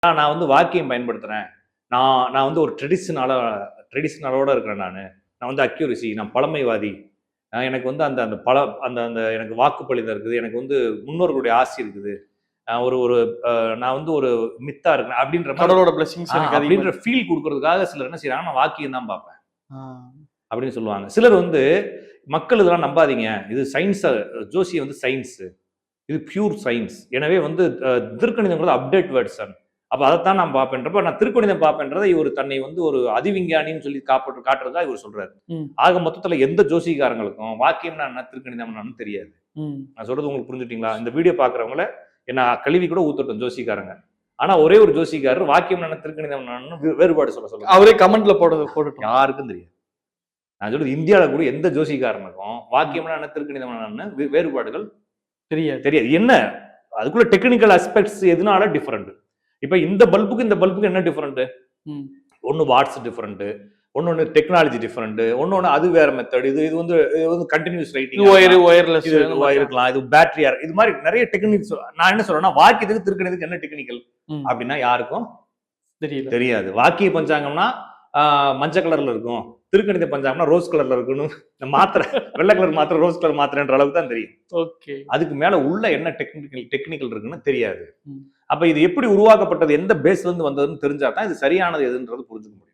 நான் வந்து வாக்கியம் பயன்படுத்துறேன். நான் வந்து ஒரு ட்ரெடிஷனலோட இருக்கிறேன் நானு. நான் வந்து அக்யூரசி, நான் பழமைவாதி. எனக்கு வந்து அந்த அந்த பழ அந்த அந்த எனக்கு வாக்குப்பளிதம் இருக்குது. எனக்கு வந்து முன்னோர்களுடைய ஆசி இருக்குது. ஒரு ஒரு நான் வந்து ஒரு மித்தா இருக்கேன் அப்படின்ற கடவுளோட பிளெஸிங்ஸ் எனக்கு அப்படின்ற ஃபீல் கொடுக்கறதுக்காக சிலர் என்ன செய்யறாங்க, நான் வாக்கியம் தான் பார்ப்பேன் அப்படின்னு சொல்லுவாங்க. சிலர் வந்து மக்கள் இதெல்லாம் நம்பாதீங்க, இது சயின்ஸ், ஜோசியம் வந்து சயின்ஸ், இது பியூர் சயின்ஸ். எனவே வந்து திருக்கணிதங்கிறது அப்டேட் வேர்ட்ஸன். அப்ப அதைத்தான் நான் பார்ப்பேன்றப்ப, நான் திருக்கணிதம் பார்ப்பேன்றதை இவர் தன்னை வந்து ஒரு அதிவிஞ்ஞானின்னு சொல்லி காட்டுறதா இவர் சொல்றாரு. ஆக மொத்தத்துல எந்த ஜோசிகாரங்களுக்கும் வாக்கியம்னா என்ன, திருக்கணிதம்னு தெரியாது. நான் சொல்றது உங்களுக்கு புரிஞ்சுட்டீங்களா? இந்த வீடியோ பாக்குறவங்கள என்ன கல்வி கூட ஊத்தட்டும் ஜோசிக்காரங்க. ஆனா ஒரே ஒரு ஜோசிக்காரர் வாக்கியம் என்ன திருக்கணிதம் வேறுபாடு சொல்ல அவரே கமெண்ட்ல போடட்டும், யாருக்கும் தெரியாது. நான் சொல்றது இந்தியாவில கூட எந்த ஜோசிக்காரனுக்கும் வாக்கியம் என்ன திருக்கணிதம் வேறுபாடுகள் தெரியாது. என்ன அதுக்குள்ள டெக்னிக்கல் அஸ்பெக்ட்ஸ் எதுனால டிஃபரெண்ட். இப்ப இந்த பல்புக்கு இந்த பல்புக்கு என்ன டிஃபரெண்ட்? ஒன்னு வாட்ஸ் டிஃபரெண்ட், ஒன்னொன்னு டெக்னாலஜி டிஃபரெண்ட், ஒன்னொன்னு அது வேற மெத்தட். இது வந்து கண்டினியூஸ் ரைட்டிங், ஒயர்லெஸ் இருக்கலாம், இது பேட்டரியா, இது மாதிரி நிறைய டெக்னிக்ஸ். நான் என்ன சொல்றேன்னா, வாக்கியத்துக்கு திருக்கணிதத்துக்கு என்ன டெக்னிக்கல் அப்படின்னா யாருக்கும் தெரியாது. வாக்கிய பஞ்சாங்கம்னா மஞ்சள் கலர்ல இருக்கும், திருக்கணித பஞ்சாங்கம்னா ரோஸ் கலர்ல இருக்குன்னு மாத்திரை, வெள்ளை கலர் மாத்திரை ரோஸ் கலர் மாத்திரைன்ற அளவுக்கு தான் தெரியும். ஓகே, அதுக்கு மேல உள்ள என்ன டெக்னிக்கல் இருக்குன்னு தெரியாது. அப்ப இது எப்படி உருவாக்கப்பட்டது, எந்த பேஸ்ல இருந்து வந்ததுன்னு தெரிஞ்சா தான் இது சரியானது எதுன்றது புரிஞ்சுக்க முடியும்.